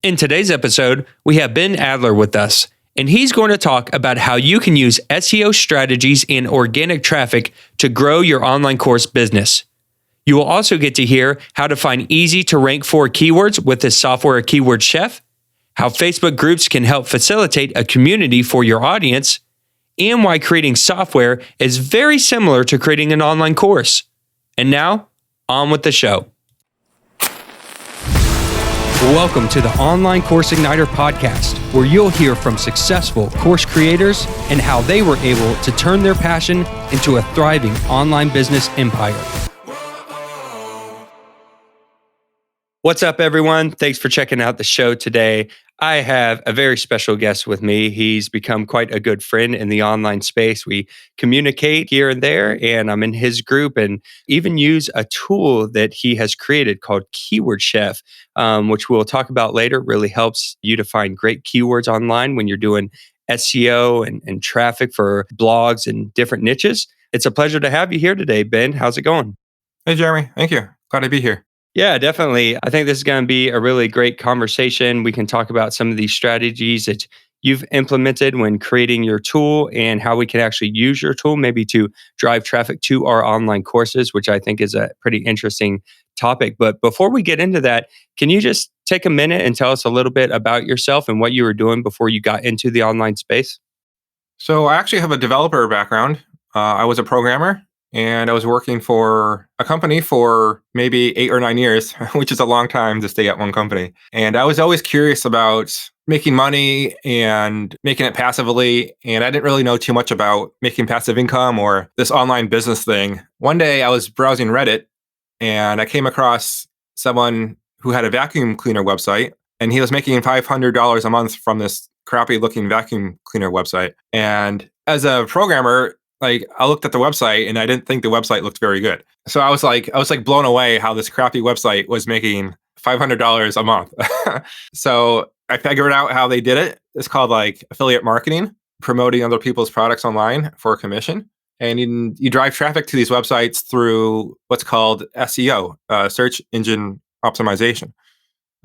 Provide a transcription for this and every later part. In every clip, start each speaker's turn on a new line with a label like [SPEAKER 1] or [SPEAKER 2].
[SPEAKER 1] In today's episode, we have Ben Adler with us, and he's going to talk about how you can use SEO strategies and organic traffic to grow your online course business. You will also get to hear how to find easy to rank for keywords with his software Keyword Chef, how Facebook groups can help facilitate a community for your audience, and why creating software is very similar to creating an online course. And now, on with the show. Welcome to the Online Course Igniter podcast, where you'll hear from successful course creators and how they were able to turn their passion into a thriving online business empire. What's up, everyone? Thanks for checking out the show today. I have a very special guest with me. He's become quite a good friend in the online space. We communicate here and there, and I'm in his group and even use a tool that he has created called Keyword Chef, which we'll talk about later. Really helps you to find great keywords online when you're doing SEO and traffic for blogs and different niches. It's a pleasure to have you here today, Ben. How's it going?
[SPEAKER 2] Hey, Jeremy. Thank you. Glad to be here.
[SPEAKER 1] Yeah, definitely. I think this is going to be a really great conversation. We can talk about some of these strategies that you've implemented when creating your tool and how we can actually use your tool maybe to drive traffic to our online courses, which I think is a pretty interesting topic. But before we get into that, can you just take a minute and tell us a little bit about yourself and what you were doing before you got into the online space?
[SPEAKER 2] So I actually have a developer background. I was a programmer and I was working for a company for maybe 8 or 9 years, which is a long time to stay at one company. And I was always curious about making money and making it passively. And I didn't really know too much about making passive income or this online business thing. One day I was browsing Reddit and I came across someone who had a vacuum cleaner website, and he was making $500 a month from this crappy looking vacuum cleaner website. And as a programmer, I looked at the website and I didn't think the website looked very good. So I was blown away how this crappy website was making $500 a month. So I figured out how they did it. It's called affiliate marketing, promoting other people's products online for a commission. And you drive traffic to these websites through what's called SEO, search engine optimization.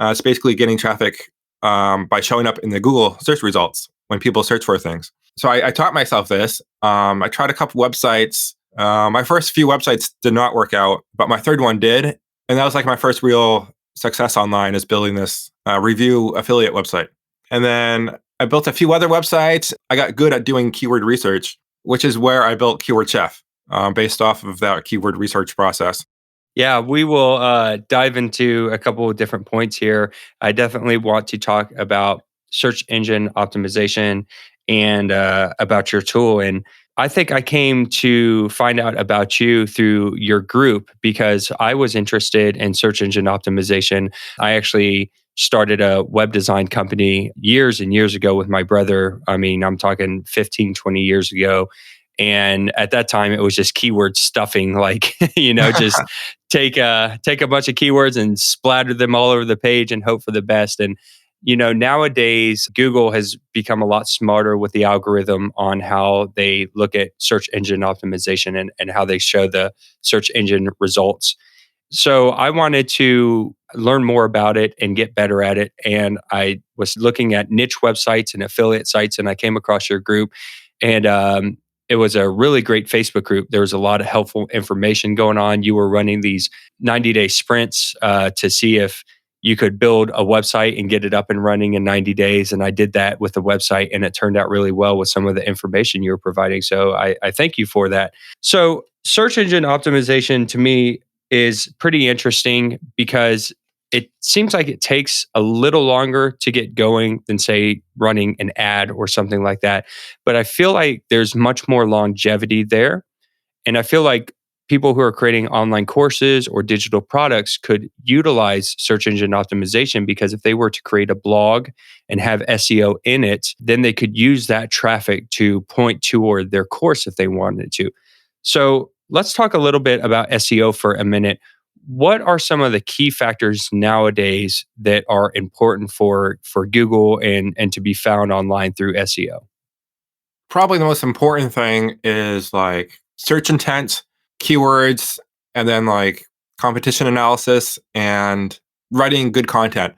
[SPEAKER 2] It's basically getting traffic by showing up in the Google search results when people search for things. So I taught myself this. I tried a couple websites. My first few websites did not work out, but my third one did. And that was my first real success online, is building this review affiliate website. And then I built a few other websites. I got good at doing keyword research, which is where I built Keyword Chef, based off of that keyword research process.
[SPEAKER 1] Yeah, we will dive into a couple of different points here. I definitely want to talk about search engine optimization and about your tool. And I think I came to find out about you through your group because I was interested in search engine optimization. I actually started a web design company years and years ago with my brother. I mean, I'm talking 15, 20 years ago. And at that time, it was just keyword stuffing, just take a bunch of keywords and splatter them all over the page and hope for the best. And nowadays, Google has become a lot smarter with the algorithm on how they look at search engine optimization and how they show the search engine results. So I wanted to learn more about it and get better at it. And I was looking at niche websites and affiliate sites, and I came across your group. And it was a really great Facebook group. There was a lot of helpful information going on. You were running these 90-day sprints to see if you could build a website and get it up and running in 90 days. And I did that with the website, and it turned out really well with some of the information you were providing. So I thank you for that. So search engine optimization to me is pretty interesting because it seems like it takes a little longer to get going than, say, running an ad or something like that. But I feel like there's much more longevity there. And I feel like people who are creating online courses or digital products could utilize search engine optimization, because if they were to create a blog and have SEO in it, then they could use that traffic to point toward their course if they wanted to. So let's talk a little bit about SEO for a minute. What are some of the key factors nowadays that are important for Google and to be found online through SEO?
[SPEAKER 2] Probably the most important thing is search intent, keywords, and then competition analysis and writing good content.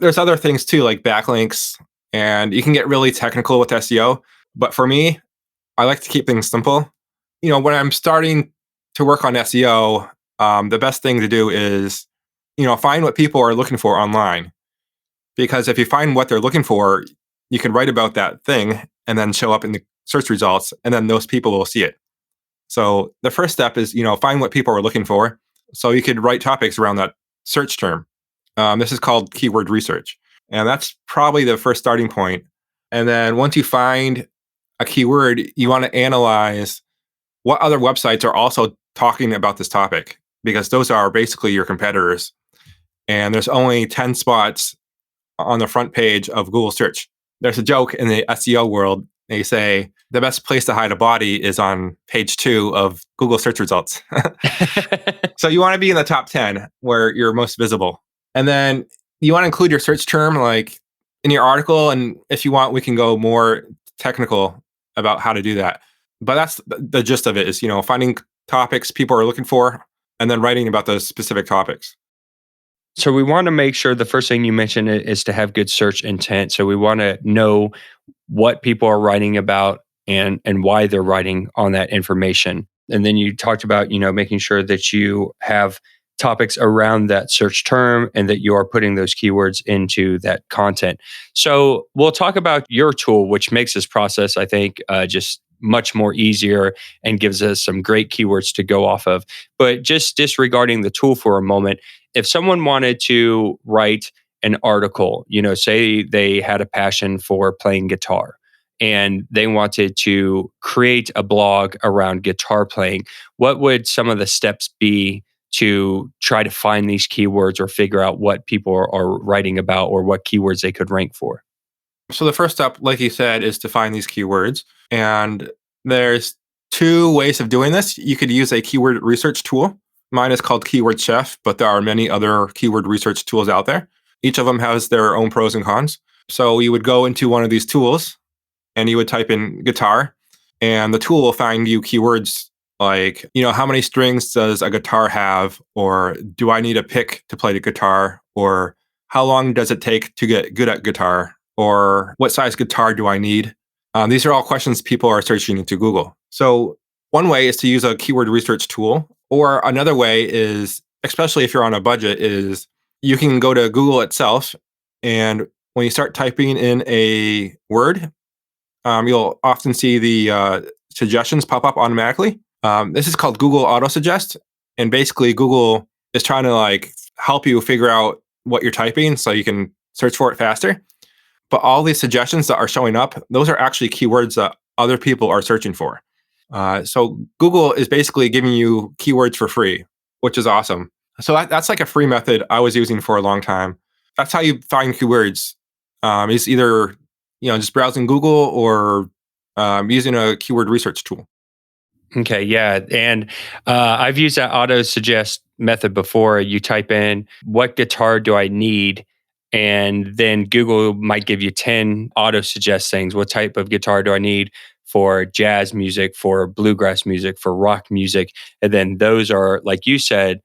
[SPEAKER 2] There's other things too, like backlinks, and you can get really technical with SEO. But for me, I like to keep things simple. When I'm starting to work on SEO, the best thing to do is, find what people are looking for online. Because if you find what they're looking for, you can write about that thing and then show up in the search results, and then those people will see it. So the first step is, find what people are looking for. So you could write topics around that search term. This is called keyword research. And that's probably the first starting point. And then once you find a keyword, you want to analyze what other websites are also talking about this topic, because those are basically your competitors. And there's only 10 spots on the front page of Google search. There's a joke in the SEO world. They say the best place to hide a body is on page 2 of Google search results. So you want to be in the top 10 where you're most visible. And then you want to include your search term like in your article. And if you want, we can go more technical about how to do that. But that's the gist of it is, finding topics people are looking for and then writing about those specific topics.
[SPEAKER 1] So we want to make sure the first thing you mentioned is to have good search intent. So we want to know what people are writing about and why they're writing on that information. And then you talked about, making sure that you have topics around that search term and that you are putting those keywords into that content. So we'll talk about your tool, which makes this process, I think, just much more easier and gives us some great keywords to go off of. But just disregarding the tool for a moment, if someone wanted to write an article, say they had a passion for playing guitar and they wanted to create a blog around guitar playing, what would some of the steps be to try to find these keywords or figure out what people are writing about or what keywords they could rank for?
[SPEAKER 2] So the first step, like you said, is to find these keywords. And there's two ways of doing this. You could use a keyword research tool. Mine is called Keyword Chef, but there are many other keyword research tools out there. Each of them has their own pros and cons. So you would go into one of these tools and you would type in guitar, and the tool will find you keywords like, how many strings does a guitar have? Or do I need a pick to play the guitar? Or how long does it take to get good at guitar? Or what size guitar do I need? These are all questions people are searching into Google. So one way is to use a keyword research tool, or another way is, especially if you're on a budget, is you can go to Google itself, and when you start typing in a word, you'll often see the suggestions pop up automatically. This is called Google Auto Suggest, and basically Google is trying to help you figure out what you're typing so you can search for it faster. But all these suggestions that are showing up, those are actually keywords that other people are searching for. So Google is basically giving you keywords for free, which is awesome. So that's like a free method I was using for a long time. That's how you find keywords. Is either just browsing Google or using a keyword research tool.
[SPEAKER 1] Okay, yeah. And I've used that auto suggest method before. You type in, what guitar do I need? And then Google might give you 10 auto suggest things. What type of guitar do I need for jazz music, for bluegrass music, for rock music? And then those are, like you said,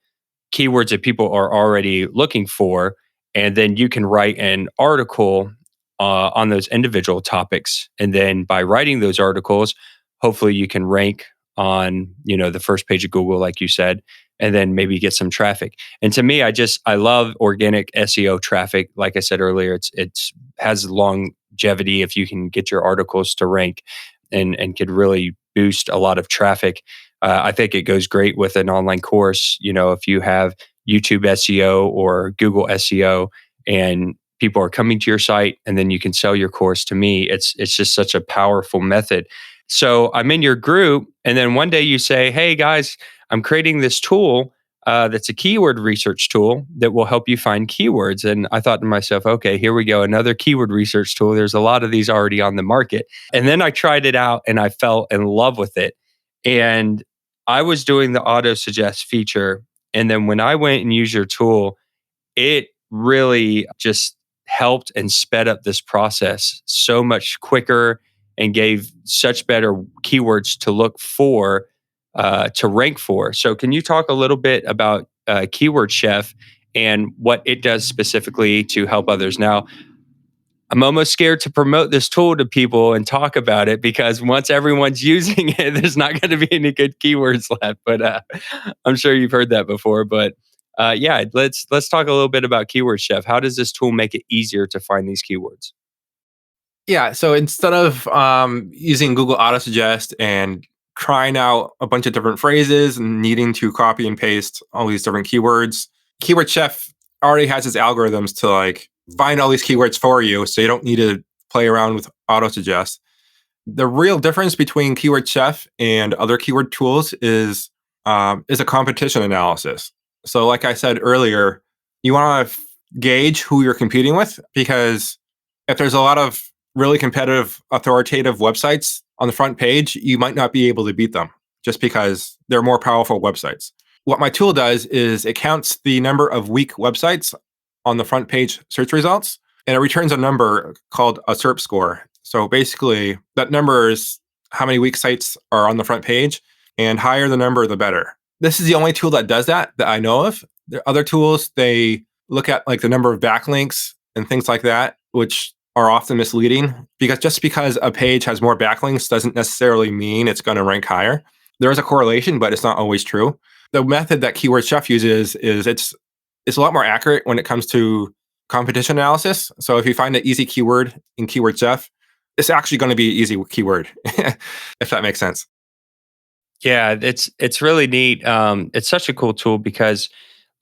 [SPEAKER 1] keywords that people are already looking for. And then you can write an article on those individual topics. And then by writing those articles, hopefully you can rank on the first page of Google, like you said, and then maybe get some traffic. And to me, I love organic SEO traffic. Like I said earlier, it's has longevity if you can get your articles to rank and could really boost a lot of traffic. I think it goes great with an online course. If you have YouTube SEO or Google SEO and people are coming to your site and then you can sell your course, to me, it's just such a powerful method. So I'm in your group, and then one day you say, "Hey guys, I'm creating this tool that's a keyword research tool that will help you find keywords." And I thought to myself, "Okay, here we go, another keyword research tool. There's a lot of these already on the market." And then I tried it out, and I fell in love with it. And I was doing the auto suggest feature, and then when I went and used your tool, it really just helped and sped up this process so much quicker and gave such better keywords to look for, to rank for. So, can you talk a little bit about Keyword Chef and what it does specifically to help others. Now, I'm almost scared to promote this tool to people and talk about it because once everyone's using it, there's not going to be any good keywords left. But I'm sure you've heard that before. But yeah, let's talk a little bit about Keyword Chef. How does this tool make it easier to find these keywords?
[SPEAKER 2] Yeah, so instead of using Google Autosuggest and trying out a bunch of different phrases and needing to copy and paste all these different keywords, Keyword Chef already has its algorithms to like find all these keywords for you, so you don't need to play around with Autosuggest. The real difference between Keyword Chef and other keyword tools is a competition analysis. So, like I said earlier, you want to gauge who you're competing with because if there's a lot of really competitive, authoritative websites on the front page, you might not be able to beat them just because they're more powerful websites. What my tool does is it counts the number of weak websites on the front page search results, and it returns a number called a SERP score. So basically, that number is how many weak sites are on the front page, and higher the number, the better. This is the only tool that does that I know of. There are other tools, they look at like the number of backlinks and things like that, which are often misleading because just because a page has more backlinks doesn't necessarily mean it's going to rank higher. There is a correlation, but it's not always true. The method that Keyword Chef uses is it's a lot more accurate when it comes to competition analysis. So if you find an easy keyword in Keyword Chef, it's actually going to be an easy keyword, if that makes sense.
[SPEAKER 1] Yeah, it's really neat. It's such a cool tool because,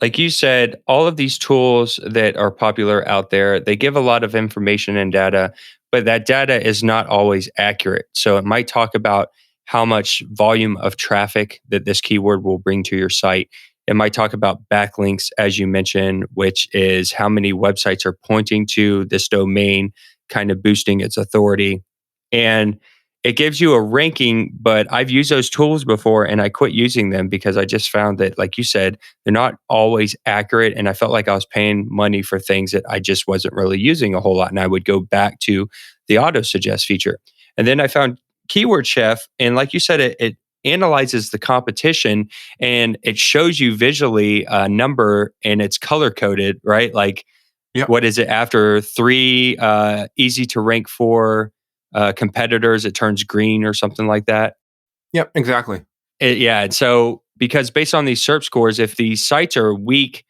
[SPEAKER 1] like you said, all of these tools that are popular out there, they give a lot of information and data, but that data is not always accurate. So it might talk about how much volume of traffic that this keyword will bring to your site. It might talk about backlinks, as you mentioned, which is how many websites are pointing to this domain, kind of boosting its authority. And it gives you a ranking, but I've used those tools before and I quit using them because I just found that, like you said, they're not always accurate. And I felt like I was paying money for things that I just wasn't really using a whole lot. And I would go back to the auto suggest feature. And then I found Keyword Chef. And like you said, it analyzes the competition and it shows you visually a number and it's color coded, right? Like,
[SPEAKER 2] Yep.
[SPEAKER 1] what is it after three easy to rank for competitors, it turns green or something like that.
[SPEAKER 2] Yep, exactly.
[SPEAKER 1] Yeah. And so, because based on these SERP scores, if these sites are weak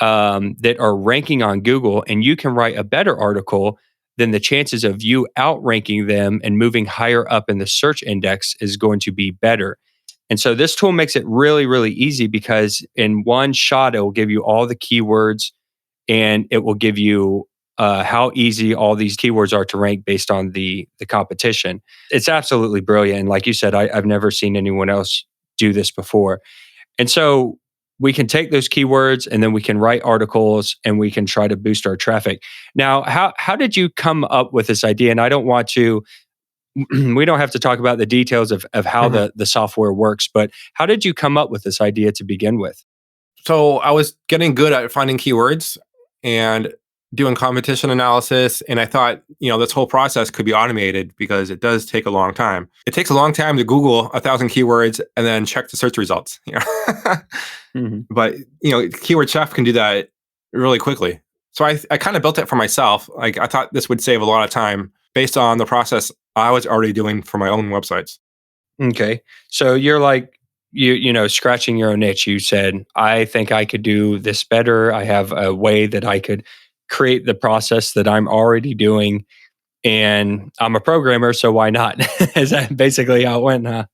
[SPEAKER 1] that are ranking on Google and you can write a better article, then the chances of you outranking them and moving higher up in the search index is going to be better. And so, this tool makes it really, really easy because in one shot, it will give you all the keywords and it will give you how easy all these keywords are to rank based on the competition. It's absolutely brilliant. And like you said, I've never seen anyone else do this before. And so we can take those keywords and then we can write articles and we can try to boost our traffic. Now, how did you come up with this idea? And I don't want to. We don't have to talk about the details of how
[SPEAKER 2] Mhm.
[SPEAKER 1] the software works, but how did you come up with this idea to begin with?
[SPEAKER 2] So I was getting good at finding keywords and doing competition analysis. And I thought, this whole process could be automated because it does take a long time. It takes a long time to Google 1,000 keywords and then check the search results.
[SPEAKER 1] Mhm.
[SPEAKER 2] But, Keyword Chef can do that really quickly. So I kind of built it for myself. Like I thought this would save a lot of time based on the process I was already doing for my own websites.
[SPEAKER 1] Okay. So you're like scratching your own itch. You said, I think I could do this better. I have a way that I could create the process that I'm already doing. And I'm a programmer, so why not? Is that basically how it went, huh?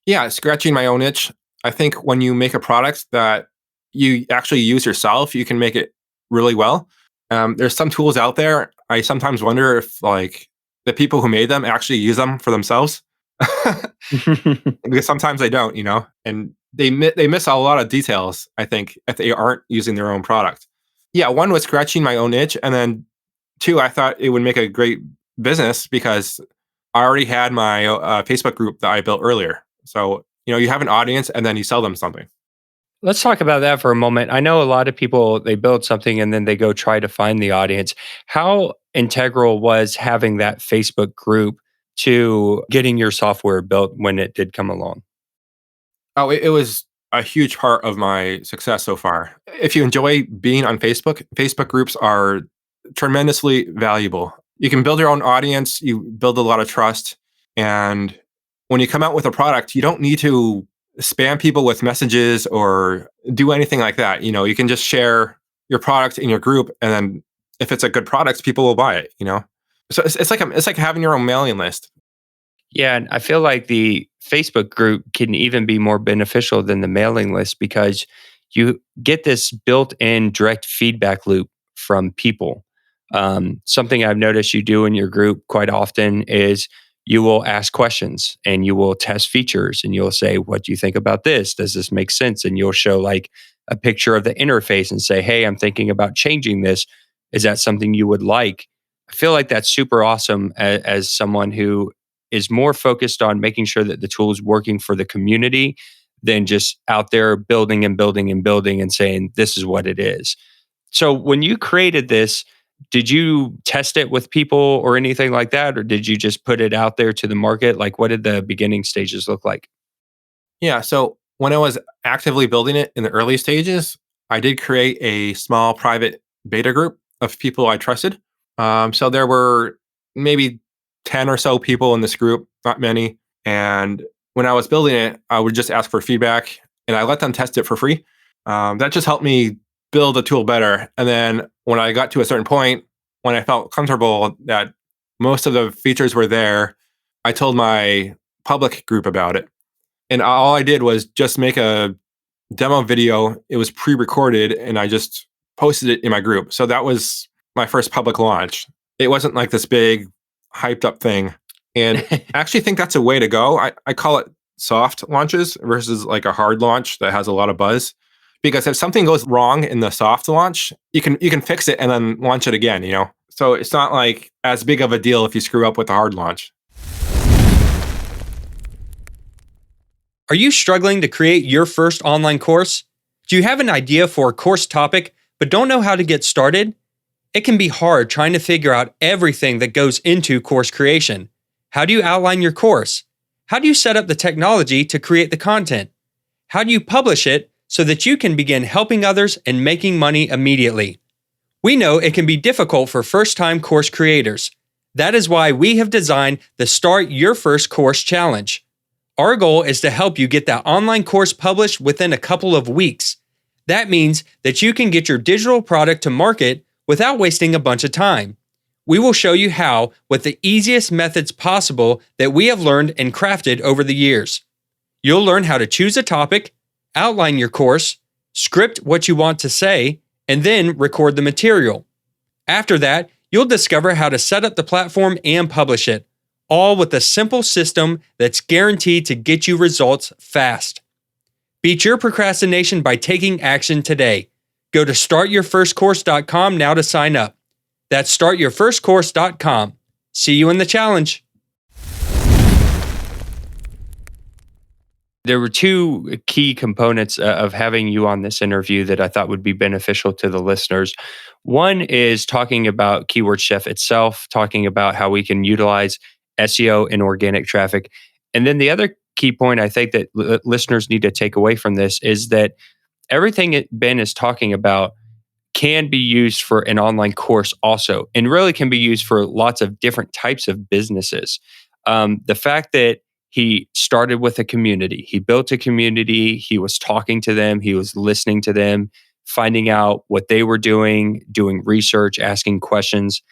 [SPEAKER 2] Yeah, scratching my own itch. I think when you make a product that you actually use yourself, you can make it really well. There's some tools out there. I sometimes wonder if like the people who made them actually use them for themselves, because sometimes they don't, and they miss a lot of details. I think if they aren't using their own product. Yeah, one was scratching my own itch, and then two, I thought it would make a great business because I already had my Facebook group that I built earlier. So, you have an audience and then you sell them something.
[SPEAKER 1] Let's talk about that for a moment. I know a lot of people, they build something and then they go try to find the audience. How integral was having that Facebook group to getting your software built when it did come along?
[SPEAKER 2] Oh, it was a huge part of my success so far. If you enjoy being on Facebook, Facebook groups are tremendously valuable. You can build your own audience, you build a lot of trust. And when you come out with a product, you don't need to spam people with messages or do anything like that. You can just share your product in your group, and then if it's a good product, people will buy it. So it's like having your own mailing list.
[SPEAKER 1] Yeah, and I feel like the Facebook group can even be more beneficial than the mailing list because you get this built-in direct feedback loop from people. Something I've noticed you do in your group quite often is you will ask questions and you will test features and you'll say, "What do you think about this? Does this make sense?" And you'll show like a picture of the interface and say, "Hey, I'm thinking about changing this. Is that something you would like?" I feel like that's super awesome as someone who is more focused on making sure that the tool is working for the community than just out there building and building and building and saying, this is what it is. So when you created this, did you test it with people or anything like that? Or did you just put it out there to the market? Like, what did the beginning stages look like?
[SPEAKER 2] Yeah. So when I was actively building it in the early stages, I did create a small private beta group of people I trusted. So there were maybe 10 or so people in this group, not many. And when I was building it, I would just ask for feedback and I let them test it for free. That just helped me build the tool better. And then when I got to a certain point, when I felt comfortable that most of the features were there, I told my public group about it. And all I did was just make a demo video. It was pre-recorded and I just posted it in my group. So that was my first public launch. It wasn't like this big hyped up thing. And I actually think that's a way to go. I call it soft launches versus like a hard launch that has a lot of buzz. Because if something goes wrong in the soft launch, you can fix it and then launch it again. So it's not like as big of a deal if you screw up with the hard launch.
[SPEAKER 1] Are you struggling to create your first online course? Do you have an idea for a course topic but don't know how to get started? It can be hard trying to figure out everything that goes into course creation. How do you outline your course? How do you set up the technology to create the content? How do you publish it so that you can begin helping others and making money immediately? We know it can be difficult for first-time course creators. That is why we have designed the Start Your First Course Challenge. Our goal is to help you get that online course published within a couple of weeks. That means that you can get your digital product to market without wasting a bunch of time. We will show you how with the easiest methods possible that we have learned and crafted over the years. You'll learn how to choose a topic, outline your course, script what you want to say, and then record the material. After that, you'll discover how to set up the platform and publish it, all with a simple system that's guaranteed to get you results fast. Beat your procrastination by taking action today. Go to startyourfirstcourse.com now to sign up. That's startyourfirstcourse.com. See you in the challenge. There were two key components of having you on this interview that I thought would be beneficial to the listeners. One is talking about Keyword Chef itself, talking about how we can utilize SEO and organic traffic. And then the other key point I think that listeners need to take away from this is that everything that Ben is talking about can be used for an online course also, and really can be used for lots of different types of businesses. The fact that he started with a community, he built a community, he was talking to them, he was listening to them, finding out what they were doing research, asking questions,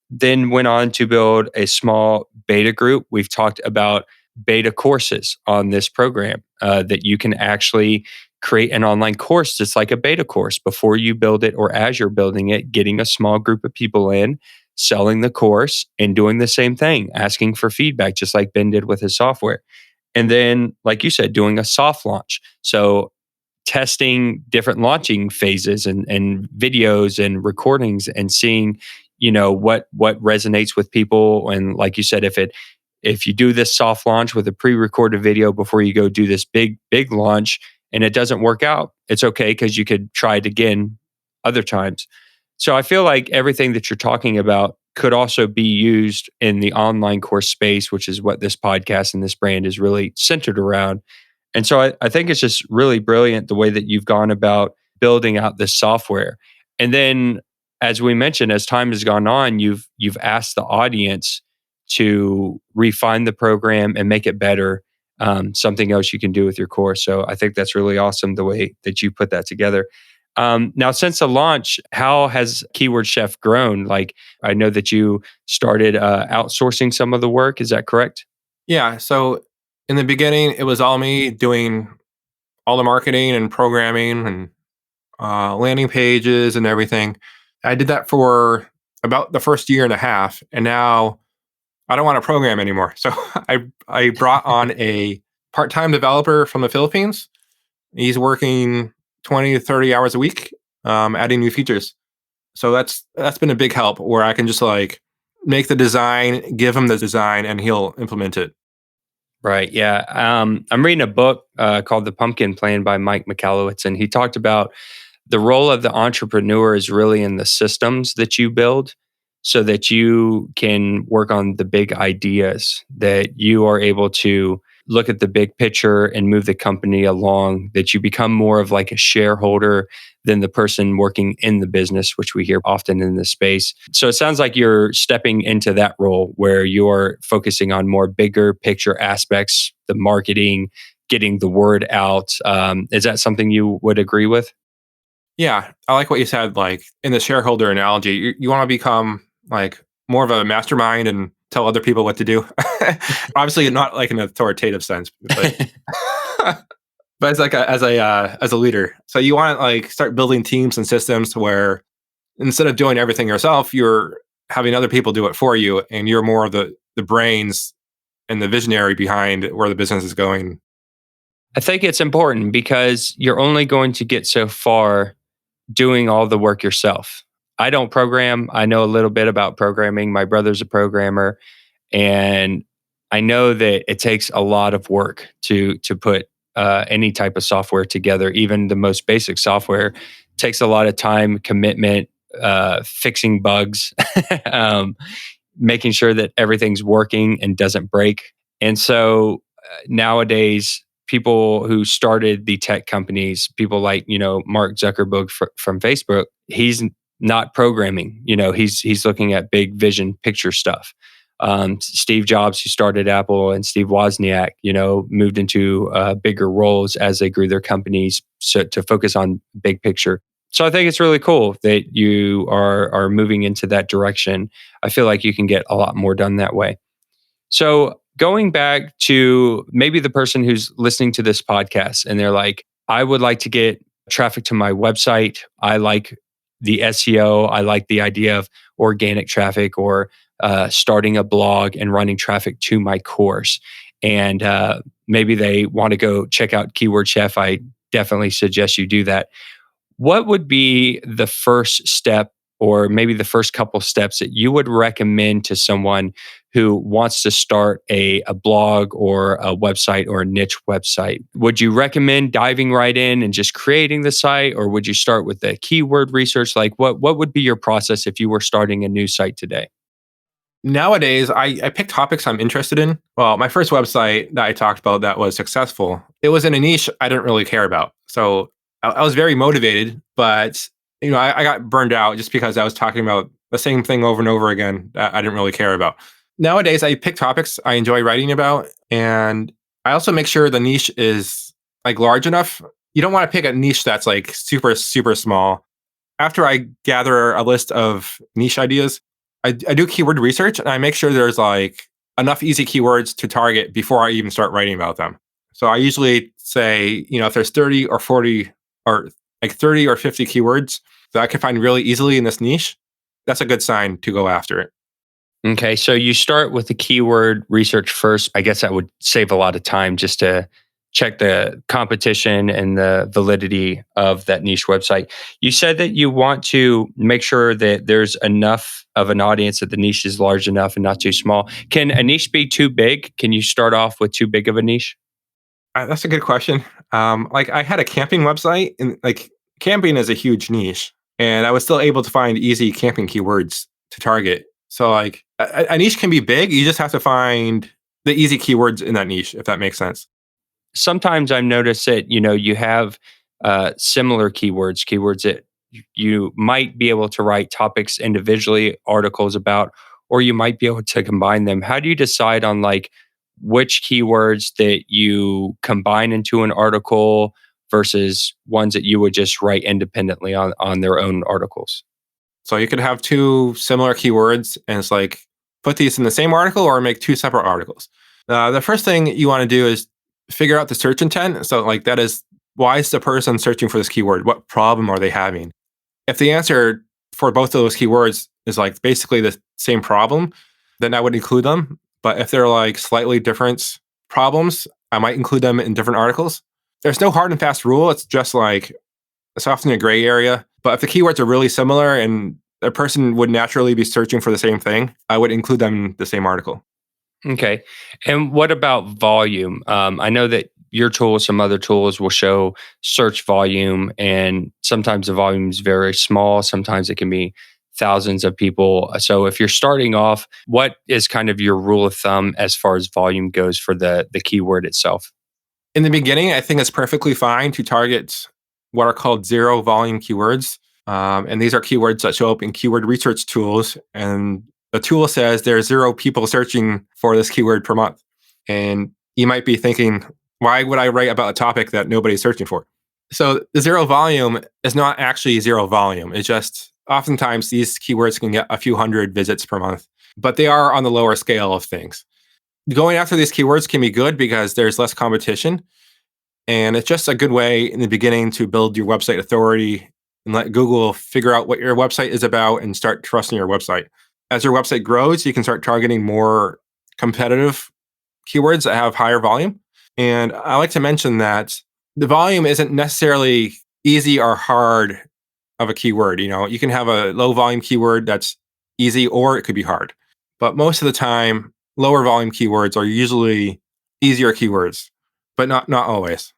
[SPEAKER 1] then went on to build a small beta group. We've talked about beta courses on this program that you can actually create an online course that's like a beta course before you build it or as you're building it, getting a small group of people in, selling the course and doing the same thing, asking for feedback, just like Ben did with his software. And then, like you said, doing a soft launch. So testing different launching phases and videos and recordings and seeing what resonates with people. And like you said, if you do this soft launch with a pre-recorded video before you go do this big launch and it doesn't work out, it's okay because you could try it again other times. So I feel like everything that you're talking about could also be used in the online course space, which is what this podcast and this brand is really centered around. And so I think it's just really brilliant the way that you've gone about building out this software. And then, as we mentioned, as time has gone on, you've asked the audience to refine the program and make it better. Something else you can do with your course. So I think that's really awesome the way that you put that together. Now, since the launch, how has Keyword Chef grown? Like, I know that you started outsourcing some of the work. Is that correct?
[SPEAKER 2] Yeah. So in the beginning, it was all me doing all the marketing and programming and landing pages and everything. I did that for about the first year and a half, and now I don't want to program anymore. So I brought on a part-time developer from the Philippines. He's working 20 to 30 hours a week, adding new features. So that's been a big help where I can just like make the design, give him the design, and he'll implement it.
[SPEAKER 1] Right. Yeah. I'm reading a book called The Pumpkin Plan by Mike Michalowicz, and he talked about the role of the entrepreneur is really in the systems that you build so that you can work on the big ideas, that you are able to look at the big picture and move the company along, that you become more of like a shareholder than the person working in the business, which we hear often in this space. So it sounds like you're stepping into that role where you're focusing on more bigger picture aspects, the marketing, getting the word out. Is that something you would agree with?
[SPEAKER 2] Yeah, I like what you said. Like in the shareholder analogy, you want to become like more of a mastermind and tell other people what to do. Obviously, not like an authoritative sense, but but as like as a leader. So you want to like start building teams and systems where instead of doing everything yourself, you're having other people do it for you, and you're more of the brains and the visionary behind where the business is going.
[SPEAKER 1] I think it's important because you're only going to get so far doing all the work yourself. I don't program. I know a little bit about programming. My brother's a programmer, and I know that it takes a lot of work to put any type of software together. Even the most basic software takes a lot of time, commitment, fixing bugs, um, making sure that everything's working and doesn't break. And so nowadays, people who started the tech companies, people like Mark Zuckerberg from Facebook, he's not programming. He's looking at big vision picture stuff. Steve Jobs, who started Apple, and Steve Wozniak, moved into bigger roles as they grew their companies to focus on big picture. So I think it's really cool that you are moving into that direction. I feel like you can get a lot more done that way. So going back to maybe the person who's listening to this podcast and they're like, I would like to get traffic to my website. I like the SEO. I like the idea of organic traffic or starting a blog and running traffic to my course. And maybe they want to go check out Keyword Chef. I definitely suggest you do that. What would be the first step or maybe the first couple steps that you would recommend to someone who wants to start a blog or a website or a niche website? Would you recommend diving right in and just creating the site, or would you start with the keyword research? Like what would be your process if you were starting a new site today?
[SPEAKER 2] Nowadays, I pick topics I'm interested in. Well, my first website that I talked about that was successful, it was in a niche I didn't really care about. So I was very motivated, but I got burned out just because I was talking about the same thing over and over again that I didn't really care about. Nowadays, I pick topics I enjoy writing about, and I also make sure the niche is like large enough. You don't want to pick a niche that's like super, super small. After I gather a list of niche ideas, I do keyword research and I make sure there's like enough easy keywords to target before I even start writing about them. So I usually say, if there's 30 or 40 or like 30 or 50 keywords that I can find really easily in this niche, that's a good sign to go after it.
[SPEAKER 1] Okay, so you start with the keyword research first. I guess that would save a lot of time just to check the competition and the validity of that niche website. You said that you want to make sure that there's enough of an audience, that the niche is large enough and not too small. Can a niche be too big? Can you start off with too big of a niche?
[SPEAKER 2] That's a good question. Like I had a camping website, and like camping is a huge niche, and I was still able to find easy camping keywords to target. So like a niche can be big. You just have to find the easy keywords in that niche, if that makes sense.
[SPEAKER 1] sometimes I've noticed that, you have similar keywords that you might be able to write topics individually, articles about, or you might be able to combine them. How do you decide on like which keywords that you combine into an article versus ones that you would just write independently on their own articles?
[SPEAKER 2] So you could have two similar keywords, and it's like put these in the same article or make two separate articles. The first thing you want to do is figure out the search intent. So, like, that is, why is the person searching for this keyword? What problem are they having? If the answer for both of those keywords is like basically the same problem, then I would include them. But if they're like slightly different problems, I might include them in different articles. There's no hard and fast rule. It's just like, it's often a gray area. But if the keywords are really similar and a person would naturally be searching for the same thing, I would include them in the same article.
[SPEAKER 1] Okay. And what about volume? I know that your tools, some other tools will show search volume, and sometimes the volume is very small. Sometimes it can be thousands of people. So if you're starting off, what is kind of your rule of thumb as far as volume goes for the keyword itself?
[SPEAKER 2] In the beginning, I think it's perfectly fine to target what are called zero volume keywords. And these are keywords that show up in keyword research tools. And the tool says there are zero people searching for this keyword per month. And you might be thinking, why would I write about a topic that nobody's searching for? So the zero volume is not actually zero volume. It's just oftentimes these keywords can get a few hundred visits per month, but they are on the lower scale of things. Going after these keywords can be good because there's less competition. And it's just a good way in the beginning to build your website authority and let Google figure out what your website is about and start trusting your website. As your website grows, you can start targeting more competitive keywords that have higher volume. And I like to mention that the volume isn't necessarily easy or hard of a keyword. You know, you can have a low volume keyword that's easy or it could be hard. But most of the time, lower volume keywords are usually easier keywords, but not always.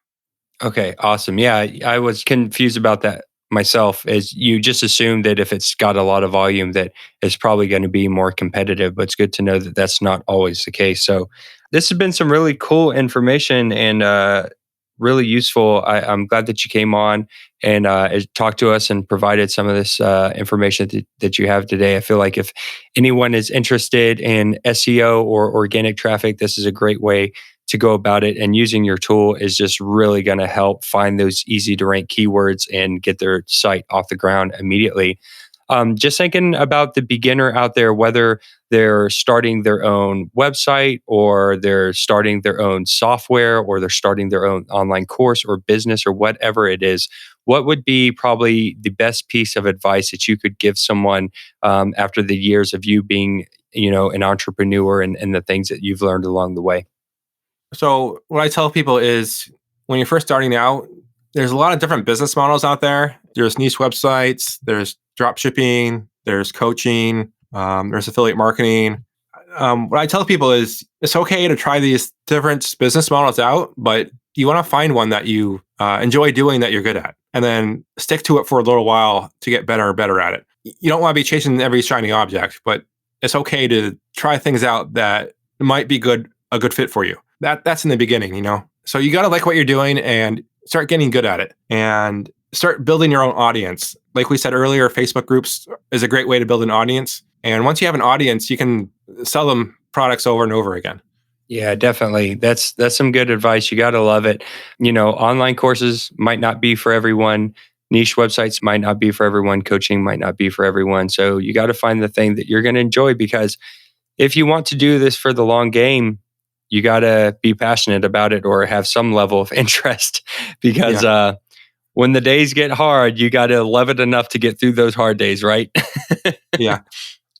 [SPEAKER 1] Okay, awesome. Yeah, I was confused about that myself. As you just assume that if it's got a lot of volume, that it's probably going to be more competitive. But it's good to know that that's not always the case. So, this has been some really cool information and really useful. I'm glad that you came on and talked to us and provided some of this information that you have today. I feel like if anyone is interested in SEO or organic traffic, this is a great way to go about it, and using your tool is just really going to help find those easy to rank keywords and get their site off the ground immediately. Just thinking about the beginner out there, whether they're starting their own website or they're starting their own software or they're starting their own online course or business or whatever it is, what would be probably the best piece of advice that you could give someone after the years of you being, an entrepreneur and the things that you've learned along the way?
[SPEAKER 2] So what I tell people is when you're first starting out, there's a lot of different business models out there. There's niche websites, there's drop shipping, there's coaching, there's affiliate marketing. What I tell people is it's okay to try these different business models out, but you want to find one that you enjoy doing, that you're good at, and then stick to it for a little while to get better and better at it. You don't want to be chasing every shiny object, but it's okay to try things out that might be a good fit for you. That's in the beginning, you know. So you got to like what you're doing and start getting good at it and start building your own audience. Like we said earlier, Facebook groups is a great way to build an audience. And once you have an audience, you can sell them products over and over again.
[SPEAKER 1] Yeah, definitely. That's some good advice. You got to love it. Online courses might not be for everyone. Niche websites might not be for everyone. Coaching might not be for everyone. So you got to find the thing that you're going to enjoy, because if you want to do this for the long game, you got to be passionate about it or have some level of interest, because
[SPEAKER 2] Yeah.
[SPEAKER 1] when the days get hard, you got to love it enough to get through those hard days, right?
[SPEAKER 2] Yeah.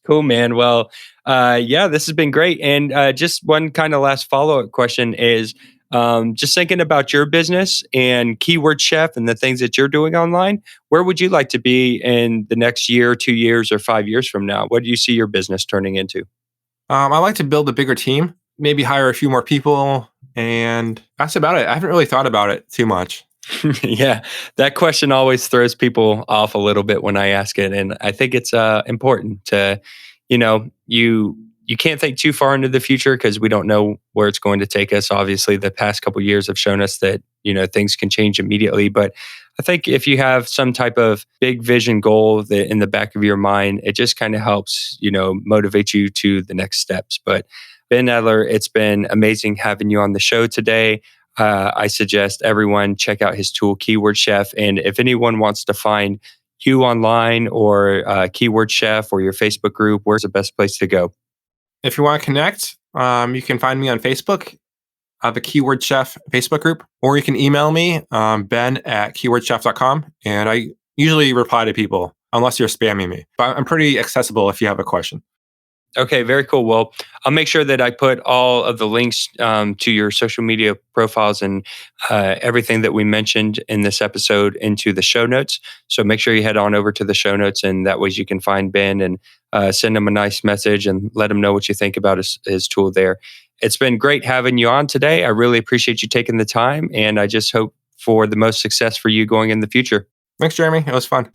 [SPEAKER 1] Cool, man. Well, yeah, this has been great. And just one kind of last follow up question is just thinking about your business and Keyword Chef and the things that you're doing online. Where would you like to be in the next year, 2 years, or 5 years from now? What do you see your business turning into?
[SPEAKER 2] I like to build a bigger team, maybe hire a few more people, and that's about it. I haven't really thought about it too much.
[SPEAKER 1] Yeah, that question always throws people off a little bit when I ask it, and I think it's important to, you you can't think too far into the future because we don't know where it's going to take us. Obviously, the past couple of years have shown us that, things can change immediately. But I think if you have some type of big vision goal that in the back of your mind, it just kind of helps, motivate you to the next steps. But Ben Adler, it's been amazing having you on the show today. I suggest everyone check out his tool, Keyword Chef. And if anyone wants to find you online or Keyword Chef or your Facebook group, where's the best place to go?
[SPEAKER 2] If you want to connect, you can find me on Facebook, the Keyword Chef Facebook group, or you can email me, ben@keywordchef.com. And I usually reply to people unless you're spamming me. But I'm pretty accessible if you have a question.
[SPEAKER 1] Okay, very cool. Well, I'll make sure that I put all of the links to your social media profiles and everything that we mentioned in this episode into the show notes. So make sure you head on over to the show notes, and that way you can find Ben and send him a nice message and let him know what you think about his tool there. It's been great having you on today. I really appreciate you taking the time, and I just hope for the most success for you going in the future.
[SPEAKER 2] Thanks, Jeremy. It was fun.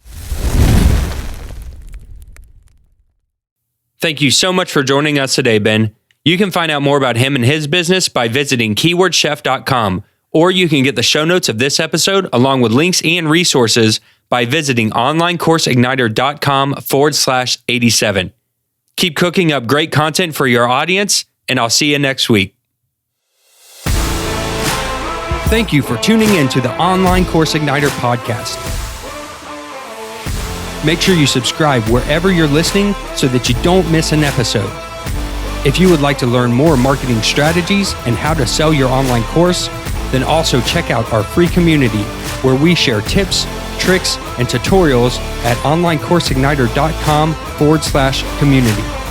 [SPEAKER 1] Thank you so much for joining us today, Ben. You can find out more about him and his business by visiting keywordchef.com, or you can get the show notes of this episode along with links and resources by visiting onlinecourseigniter.com/87. Keep cooking up great content for your audience, and I'll see you next week. Thank you for tuning in to the Online Course Igniter podcast. Make sure you subscribe wherever you're listening so that you don't miss an episode. If you would like to learn more marketing strategies and how to sell your online course, then also check out our free community where we share tips, tricks, and tutorials at onlinecourseigniter.com/community.